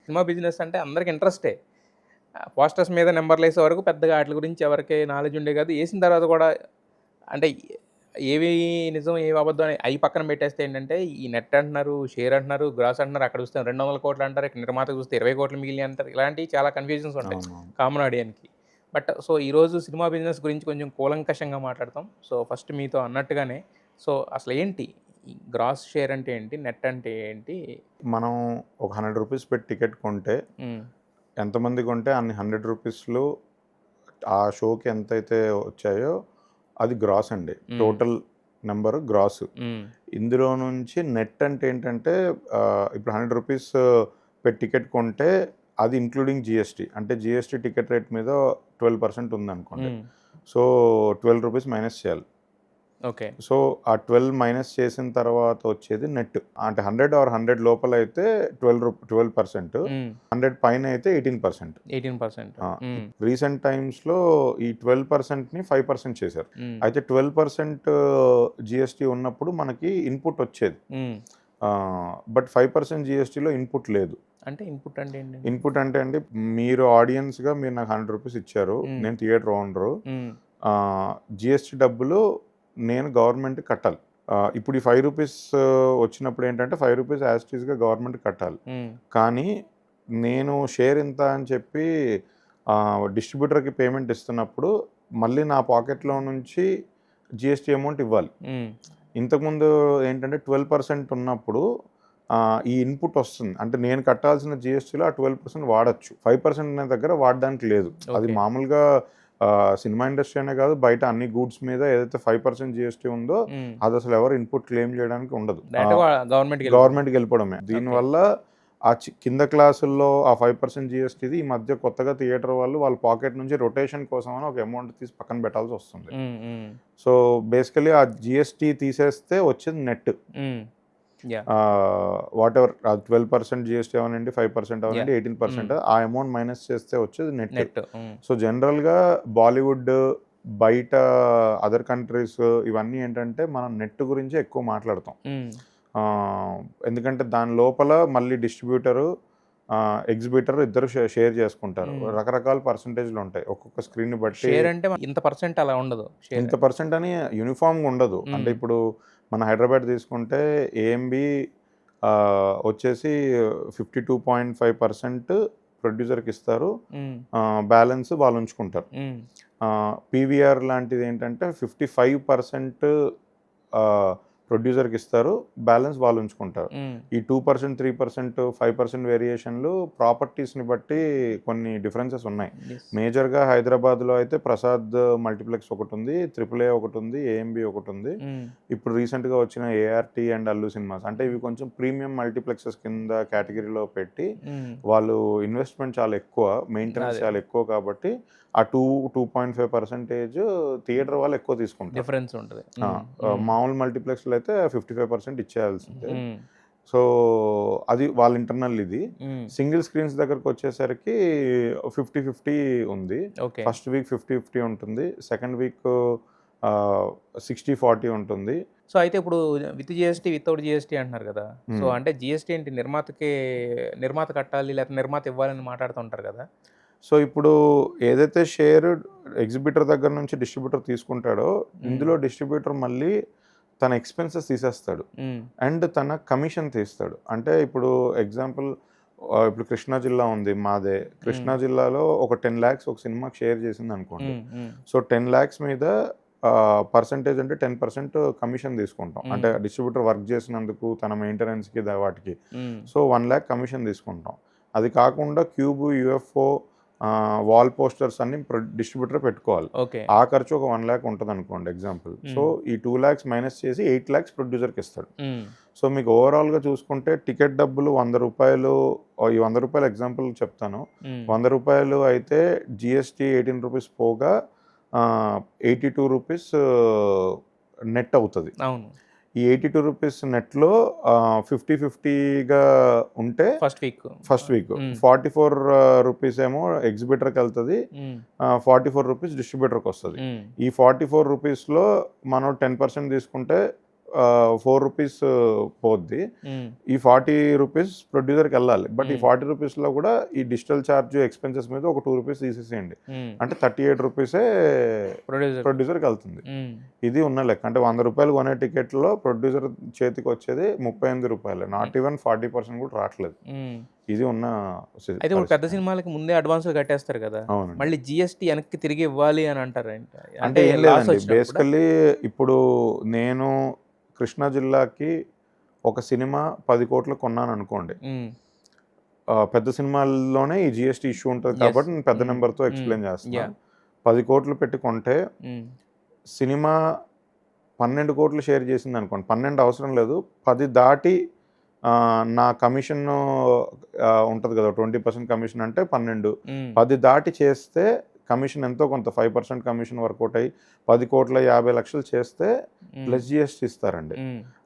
Cinema business అంటే అందరికి ఇంట్రెస్టే. పోస్టర్స్ మీద నంబర్‌లేసే వరకు పెద్దగా ఆటిల గురించి ఎవరికీ నాలెడ్జ్ ఉండేది కాదు. ఏసిన తర్వాత కూడా అంటే ఏవి నిజం, ఏవి అబద్ధం అని అయి పక్కన పెట్టేస్తే ఏంటంటే, ఈ నెట్ అంటున్నారు, షేర్ అంటున్నారు, గ్రాస్ అంటున్నారు. అక్కడ చూస్తే 200,00,00,000 అంటారు. ఇక్కడ నిర్మాతకు చూస్తే 20,00,00,000 మిగిలినయి అంటారు. ఇలాంటివి చాలా కన్‌ఫ్యూజన్స్ ఉంటాయి అవునవును. కామన్ ఆడియన్స్‌కి. బట్ సో, ఈరోజు సినిమా బిజినెస్ గురించి కొంచెం కూలంకషంగా మాట్లాడతాం. సో, ఫస్ట్ మీతో అన్నట్టుగానే సో, అసలేంటి? ఈ గ్రాస్ షేర్ అంటే ఏంటి? నెట్ అంటే ఏంటి? మనం ఒక రూ. 100 పెట్టి టికెట్ కొంటే, హ్మ్. ఎంతమంది కొంటే అన్ని రూ. 100లో ఆ షోకి ఎంతైతే వచ్చాయో అది గ్రాస్ అండి. Total number gross. ఇందులో నుంచి నెట్ అంటే ఏంటంటే ఇప్పుడు రూ. 100 పెట్టి టికెట్ కొంటే అది ఇంక్లూడింగ్ జీఎస్టీ. అంటే జీఎస్టీ టికెట్ రేట్ మీద 12% ఉందనుకోండి. సో, రూ. 12 మైనస్ చేయాలి. ఓకే. సో, ఆ 12 మైనస్ చేసిన తర్వాత వచ్చేది నెట్. అంటే 100 ఆర్ 100 లోపల అయితే 12%. 100 పైన అయితే 18%. 18%. రీసెంట్ టైమ్స్‌లో ఈ 12%ని 5% చేశారు. అయితే 12% జీఎస్టీ ఉన్నప్పుడు మనకి ఇన్పుట్ వచ్చేది. బట్ 5% జీఎస్టీలో ఇన్పుట్ లేదు. అంటే ఇన్పుట్ అంటే ఏంటి? ఇన్పుట్ అంటే అండి, మీరు ఆడియన్స్‌గా మీరు నాకు రూ. 100 ఇచ్చారు. నేను థియేటర్ ఓనరు. జీఎస్టీ డబ్బులు నేను గవర్నమెంట్‌కి కట్టాలి. ఇప్పుడు ఈ రూ. 5 వచ్చినప్పుడు ఏంటంటే రూ. 5 యాజ్ ఇట్ ఈస్‌గా గవర్నమెంట్‌కి కట్టాలి. కానీ నేను షేర్ ఇంత అని చెప్పి డిస్ట్రిబ్యూటర్‌కి పేమెంట్ ఇస్తున్నప్పుడు మళ్ళీ నా పాకెట్‌లో నుంచి జీఎస్టీ అమౌంట్ ఇవ్వాలి. ఇంతకుముందు ఏంటంటే 12% ఉన్నప్పుడు ఈ ఇన్పుట్ వస్తుంది. అంటే నేను కట్టాల్సిన జీఎస్టీలో ఆ 12% వాడొచ్చు. 5% అనే దగ్గర వాడడానికి లేదు. అది మామూలుగా సినిమా ఇండస్ట్రీ అనే కాదు, బయట అన్ని గూడ్స్ మీద ఏదైతే 5% జీఎస్టీ ఉందో అది అసలు ఎవరు ఇన్పుట్ క్లెయిమ్ చేయడానికి ఉండదు. గవర్నమెంట్‌కి వెళ్ళిపోవడమే. దీనివల్ల ఆ కింద క్లాసుల్లో ఆ 5% జీఎస్టీది ఈ మధ్య కొత్తగా థియేటర్ వాళ్ళ పాకెట్ నుంచి రొటేషన్ కోసం అని ఒక అమౌంట్ తీసి పక్కన పెట్టాల్సి వస్తుంది. సో, బేసికలీ ఆ జీఎస్టీ తీసేస్తే వచ్చేది నెట్. వాట్ ఎవర్ 12% జీఎస్టీ అవనండి, 5% అవనండి, 18% ఆ అమౌంట్ మైనస్ చేస్తే వచ్చేది నెట్. సో, జనరల్గా బాలీవుడ్, బయట అదర్ కంట్రీస్ ఇవన్నీ ఏంటంటే మనం నెట్ గురించి ఎక్కువ మాట్లాడతాం. ఎందుకంటే దాని లోపల మళ్ళీ డిస్ట్రిబ్యూటరు, ఎగ్జిబిటర్ ఇద్దరు షేర్ చేసుకుంటారు. రకరకాల పర్సంటేజ్లు ఉంటాయి ఒక్కొక్క స్క్రీన్ బట్టి. షేర్ అంటే ఇంత పర్సెంట్ అలా ఉండదు. ఇంత పర్సెంట్ అని యూనిఫామ్గా ఉండదు. అంటే ఇప్పుడు మన హైదరాబాద్ తీసుకుంటే ఏఎంబి వచ్చేసి 52.5% ప్రొడ్యూసర్కి ఇస్తారు. బ్యాలెన్స్ వాళ్ళు ఉంచుకుంటారు. పీవీఆర్ లాంటిది ఏంటంటే 55% ప్రొడ్యూసర్కి ఇస్తారు, బ్యాలెన్స్ వాళ్ళు ఉంచుకుంటారు. ఈ 2%, 3%, 5% వేరియేషన్లు ప్రాపర్టీస్ని బట్టి కొన్ని డిఫరెన్సెస్ ఉన్నాయి. మేజర్గా హైదరాబాద్లో అయితే ప్రసాద్ మల్టీప్లెక్స్ ఒకటి ఉంది, AAA ఒకటి ఉంది, ఏఎంబి ఒకటి ఉంది. ఇప్పుడు రీసెంట్గా వచ్చిన ఏఆర్టీ అండ్ అల్లు సినిమాస్ అంటే ఇవి కొంచెం ప్రీమియం మల్టీప్లెక్సెస్ కింద కేటగిరీలో పెట్టి వాళ్ళు ఇన్వెస్ట్మెంట్ చాలా ఎక్కువ, మెయింటెనెన్స్ చాలా ఎక్కువ కాబట్టి ఆ 2.5% థియేటర్ వాళ్ళు ఎక్కువ తీసుకుంటారు. డిఫరెన్స్ ఉంటుంది. మామూలు మల్టీప్లెక్స్లో అయితే 55% ఇచ్చేయాల్సిందే. సో, అది వాళ్ళ ఇంటర్నల్ ఇది. సింగిల్ స్క్రీన్స్ దగ్గరకు వచ్చేసరికి 50-50 ఉంది. ఫస్ట్ వీక్ 50-50 ఉంటుంది. సెకండ్ వీక్ 60-40 ఉంటుంది. సో, అయితే ఇప్పుడు విత్ జీఎస్టీ, వితౌట్ జీఎస్టీ అంటున్నారు కదా. సో, అంటే జీఎస్టీ ఏంటి? నిర్మాత కట్టాలి లేకపోతే నిర్మాత ఇవ్వాలని మాట్లాడుతూ ఉంటారు కదా. సో, ఇప్పుడు ఏదైతే షేర్ ఎగ్జిబిటర్ దగ్గర నుంచి డిస్ట్రిబ్యూటర్ తీసుకుంటాడో ఇందులో డిస్ట్రిబ్యూటర్ మళ్ళీ తన ఎక్స్పెన్సెస్ తీసేస్తాడు అండ్ తన కమిషన్ తీస్తాడు. అంటే ఇప్పుడు ఎగ్జాంపుల్, ఇప్పుడు కృష్ణా జిల్లా ఉంది మాదే. కృష్ణా జిల్లాలో ఒక 10 lakhs ఒక సినిమాకి షేర్ చేసింది అనుకోండి. సో 10 lakhs మీద పర్సంటేజ్ అంటే 10% కమిషన్ తీసుకుంటాం. అంటే డిస్ట్రిబ్యూటర్ వర్క్ చేసినందుకు తన మెయింటెనెన్స్కి వాటికి. సో 1 lakh కమిషన్ తీసుకుంటాం. అది కాకుండా క్యూబ్, యూఎఫ్ఓ, వాల్ పోస్టర్స్ అన్ని డిస్ట్రిబ్యూటర్ పెట్టుకోవాలి. ఆ ఖర్చు ఒక 1 lakh ఉంటుంది అనుకోండి ఎగ్జాంపుల్. సో ఈ 2 lakhs మైనస్ చేసి 8 lakhs ప్రొడ్యూసర్కి ఇస్తాడు. సో మీకు ఓవరాల్గా చూసుకుంటే టికెట్ డబ్బులు ₹100, ఈ ₹100 ఎగ్జాంపుల్ చెప్తాను. ₹100 అయితే జిఎస్టీ ₹18 పోగా ₹82 నెట్ అవుతుంది. ఈ ₹82 నెట్లో 50-50గా ఉంటే ఫస్ట్ వీక్ ₹44 ఏమో ఎగ్జిబిటర్కి వెళ్తుంది, ₹44 డిస్ట్రిబ్యూటర్కి వస్తుంది. ఈ ₹44లో మనం 10% తీసుకుంటే రూపీస్ పోద్ది, ఈ 40 రూపీస్ ప్రొడ్యూసర్కి వెళ్ళాలి. బట్ ఈ 40 రూపీస్లో కూడా ఈ డిజిటల్ ఛార్జ్ ఎక్స్పెన్సెస్ మీద ఒక 2 రూపీస్ తీసేసేయండి, అంటే 38 రూపీసే ప్రొడ్యూసర్కి వెళ్తుంది. ఇది ఉన్న లెక్క. అంటే 100 రూపాయలు కొనే టికెట్లో ప్రొడ్యూసర్ చేతికి వచ్చేది 38 రూపాయలు, నాట్ ఈవెన్ 40% కూడా రావట్లేదు. ఇది ఉన్న అయితే ఇప్పుడు పెద్ద సినిమాలకి ముందే అడ్వాన్స్ కట్టేస్తారు కదా, మళ్ళీ జిఎస్టీ వెనక్కి తిరిగి ఇవ్వాలి అని అంటారు. అంటే ఏం లేదండి, బేసికల్లీ ఇప్పుడు నేను కృష్ణా జిల్లాకి ఒక సినిమా 10 కోట్లు కొన్నాను అనుకోండి, పెద్ద సినిమాల్లోనే ఈ జిఎస్టీ ఇష్యూ ఉంటుంది కాబట్టి నేను పెద్ద నెంబర్తో ఎక్స్ప్లెయిన్ చేస్తున్నాను. 10 కోట్లు పెట్టి కొంటే సినిమా 12 కోట్లు షేర్ చేసింది అనుకోండి, 12 అవసరం లేదు, 10 దాటి నా కమిషన్ ఉంటుంది కదా 20% కమిషన్, అంటే 12, 10 దాటి చేస్తే కమిషన్ ఎంతో కొంత 5% కమిషన్ వర్కౌట్ అయ్యి 10,50,00,000 చేస్తే ప్లస్ జిఎస్టీ ఇస్తారండి.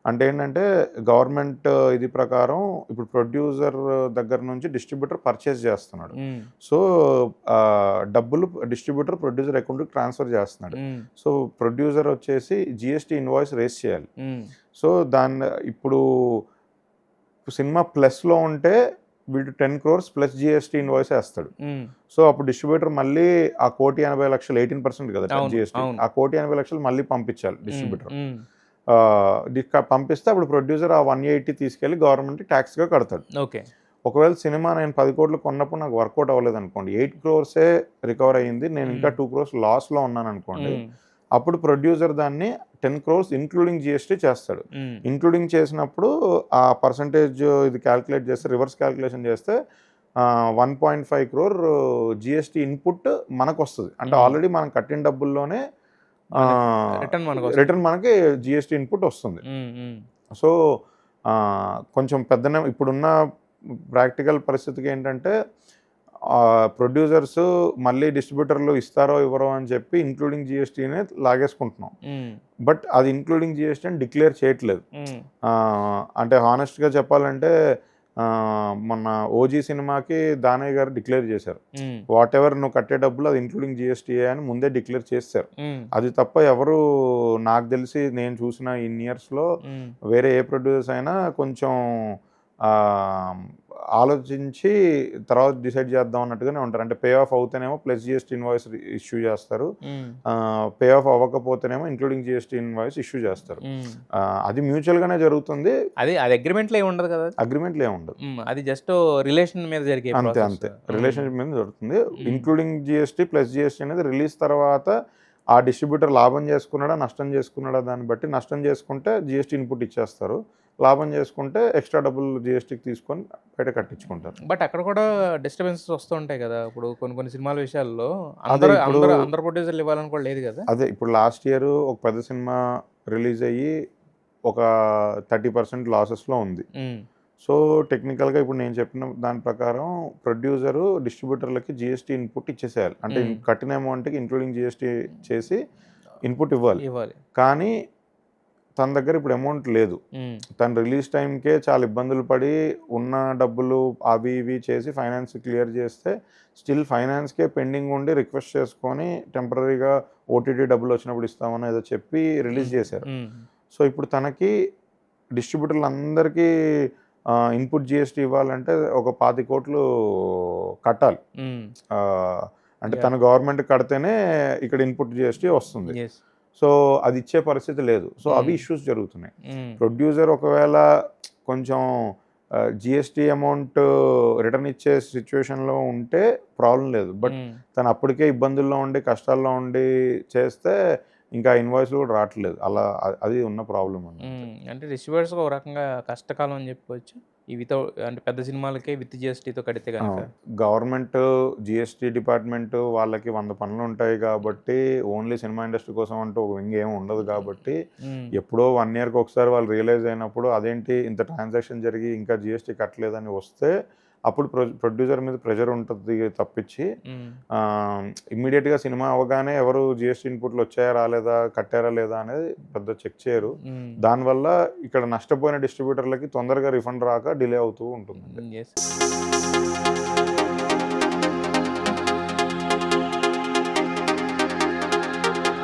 అంటే ఏంటంటే గవర్నమెంట్ ఇది ప్రకారం ఇప్పుడు ప్రొడ్యూసర్ దగ్గర నుంచి డిస్ట్రిబ్యూటర్ పర్చేస్ చేస్తున్నాడు, సో డబ్బులు డిస్ట్రిబ్యూటర్ ప్రొడ్యూసర్ అకౌంట్కి ట్రాన్స్ఫర్ చేస్తున్నాడు. సో ప్రొడ్యూసర్ వచ్చేసి జిఎస్టీ ఇన్వాయిస్ రేస్ చేయాలి. సో దాన్ని ఇప్పుడు సినిమా ప్లస్లో ఉంటే వీడు 10 crores ప్లస్ జిఎస్టీ ఇన్వాయిస్ వేస్తాడు. సో అప్పుడు డిస్ట్రిబ్యూటర్ మళ్ళీ ఆ 1,80,00,000 18% కదా జిఎస్టీ, ఆ 1,80,00,000 మళ్ళీ పంపించాలి డిస్ట్రిబ్యూటర్. పంపిస్తే అప్పుడు ప్రొడ్యూసర్ ఆ 180 తీసుకెళ్ళి గవర్నమెంట్ ట్యాక్స్గా కడతాడు. ఒకవేళ సినిమా నేను 10 కోట్లు కొన్నప్పుడు నాకు వర్కౌట్ అవ్వలేదు అనుకోండి, 8 crores రికవర్ అయ్యింది, నేను ఇంకా 2 crores లాస్లో ఉన్నాను అనుకోండి, అప్పుడు ప్రొడ్యూసర్ దాన్ని 10 crores ఇంక్లూడింగ్ జిఎస్టీ చేస్తాడు. ఇంక్లూడింగ్ చేసినప్పుడు ఆ పర్సంటేజ్ ఇది క్యాల్కులేట్ చేస్తే, రివర్స్ క్యాల్కులేషన్ చేస్తే 1.5 crore జిఎస్టీ ఇన్పుట్ మనకు వస్తుంది. అంటే ఆల్రెడీ మనం కట్టిన డబ్బుల్లోనే రిటర్న్ మనకి జిఎస్టీ ఇన్పుట్ వస్తుంది. సో కొంచెం పెద్ద ఇప్పుడున్న ప్రాక్టికల్ పరిస్థితికి ఏంటంటే ప్రొడ్యూసర్స్ మళ్ళీ డిస్ట్రిబ్యూటర్లు ఇస్తారో ఇవ్వరో అని చెప్పి ఇంక్లూడింగ్ జిఎస్టీనే లాగేసుకుంటున్నాం. బట్ అది ఇంక్లూడింగ్ జిఎస్టీ అని డిక్లేర్ చేయట్లేదు. అంటే హానెస్ట్గా చెప్పాలంటే మొన్న ఓజీ సినిమాకి దానయ్య గారు డిక్లేర్ చేశారు, వాట్ ఎవర్ నువ్వు కట్టే డబ్బులు అది ఇంక్లూడింగ్ జిఎస్టీ అని ముందే డిక్లేర్ చేశారు. అది తప్ప ఎవరు నాకు తెలిసి నేను చూసిన ఇన్ ఇయర్స్లో వేరే ఏ ప్రొడ్యూసర్స్ అయినా కొంచెం ఆలోచించి తర్వాత డిసైడ్ చేద్దాం అన్నట్టుగానే ఉంటారు. అంటే పే ఆఫ్ అవుతేనేమో ప్లస్ జిఎస్టీ ఇన్వాయిస్ ఇష్యూ చేస్తారు, పే ఆఫ్ అవ్వకపోతేనేమో ఇంక్లూడింగ్ జిఎస్టీ ఇన్వాయిస్ ఇష్యూ చేస్తారు. అది మ్యూచువల్గానే జరుగుతుంది. అది అగ్రిమెంట్లో ఏమి ఉండదు కదా, అగ్రిమెంట్లో ఏమి ఉండదు, అది జస్ట్ రిలేషన్ మీద జరిగే అంతే రిలేషన్షిప్ మీద జరుగుతుంది. ఇంక్లూడింగ్ జిఎస్టీ ప్లస్ జిఎస్టీ అనేది రిలీజ్ తర్వాత ఆ డిస్ట్రిబ్యూటర్ లాభం చేసుకున్నాడా నష్టం చేసుకున్నాడా దాన్ని బట్టి, నష్టం చేసుకుంటే జిఎస్టీ ఇన్పుట్ ఇచ్చేస్తారు, లాభం చేసుకుంటే ఎక్స్ట్రా డబ్బులు జిఎస్టీకి తీసుకొని బయట కట్టించుకుంటారు. బట్ అక్కడ కూడా డిస్టర్బెన్సెస్ వస్తూ ఉంటాయి కదా, ఇప్పుడు కొన్ని సినిమాల విషయాల్లో అందరు ప్రొడ్యూసర్లు ఇవ్వాలని కూడా లేదు కదా. అదే ఇప్పుడు లాస్ట్ ఇయర్ ఒక పెద్ద సినిమా రిలీజ్ అయ్యి ఒక 30% లాసెస్లో ఉంది. సో టెక్నికల్గా ఇప్పుడు నేను చెప్పిన దాని ప్రకారం ప్రొడ్యూసరు డిస్ట్రిబ్యూటర్లకి జిఎస్టీ ఇన్పుట్ ఇచ్చేసేయాలి, అంటే కట్టిన అమౌంట్కి ఇంక్లూడింగ్ జిఎస్టీ చేసి ఇన్పుట్ ఇవ్వాలి. కానీ తన దగ్గర ఇప్పుడు అమౌంట్ లేదు, తన రిలీజ్ టైంకే చాలా ఇబ్బందులు పడి ఉన్న డబ్బులు అవి ఇవి చేసి ఫైనాన్స్ క్లియర్ చేస్తే స్టిల్ ఫైనాన్స్కే పెండింగ్ ఉండి రిక్వెస్ట్ చేసుకొని టెంపరీగా ఓటీటీ డబ్బులు వచ్చినప్పుడు ఇస్తామని ఏదో చెప్పి రిలీజ్ చేశారు. సో ఇప్పుడు తనకి డిస్ట్రిబ్యూటర్లు అందరికీ ఇన్పుట్ జిఎస్టీ ఇవ్వాలంటే ఒక 25 కోట్లు కట్టాలి. అంటే తన గవర్నమెంట్ కడితేనే ఇక్కడ ఇన్పుట్ జిఎస్టీ వస్తుంది. సో అది ఇచ్చే పరిస్థితి లేదు. సో అవి ఇష్యూస్ జరుగుతున్నాయి. ప్రొడ్యూసర్ ఒకవేళ కొంచెం జిఎస్టీ అమౌంట్ రిటర్న్ ఇచ్చే సిచ్యువేషన్లో ఉంటే ప్రాబ్లం లేదు, బట్ తను అప్పటికే ఇబ్బందుల్లో ఉండి కష్టాల్లో ఉండి చేస్తే ఇంకా ఇన్వాయిస్లు కూడా రావట్లేదు. అలా అది ఉన్న ప్రాబ్లం అంటే డిస్ట్రిబ్యూటర్స్ ఒక రకంగా కష్టకాలం అని చెప్పుకోవచ్చు. ఇవితో అంటే పెద్ద సినిమాలకే విత్ జిఎస్టీతో కడితే కనుక గవర్నమెంట్ జిఎస్టీ డిపార్ట్మెంట్ వాళ్ళకి 100 పనులు ఉంటాయి కాబట్టి ఓన్లీ సినిమా ఇండస్ట్రీ కోసం అంటూ ఒక వింగ్ ఏమి ఉండదు కాబట్టి ఎప్పుడో 1 yearకి ఒకసారి వాళ్ళు రియలైజ్ అయినప్పుడు అదేంటి ఇంత ట్రాన్సాక్షన్ జరిగి ఇంకా జిఎస్టీ కట్టలేదని వస్తే అప్పుడు ప్రొడ్యూసర్ మీద ప్రెషర్ ఉంటుంది తప్పించి ఇమ్మీడియట్గా సినిమా అవగానే ఎవరు జిఎస్టీ ఇన్పుట్లు వచ్చాయా రాలేదా కట్టారా లేదా అనేది పెద్ద చెక్ చేయరు. దానివల్ల ఇక్కడ నష్టపోయిన డిస్ట్రిబ్యూటర్లకి తొందరగా రిఫండ్ రాక డిలే అవుతూ ఉంటుంది.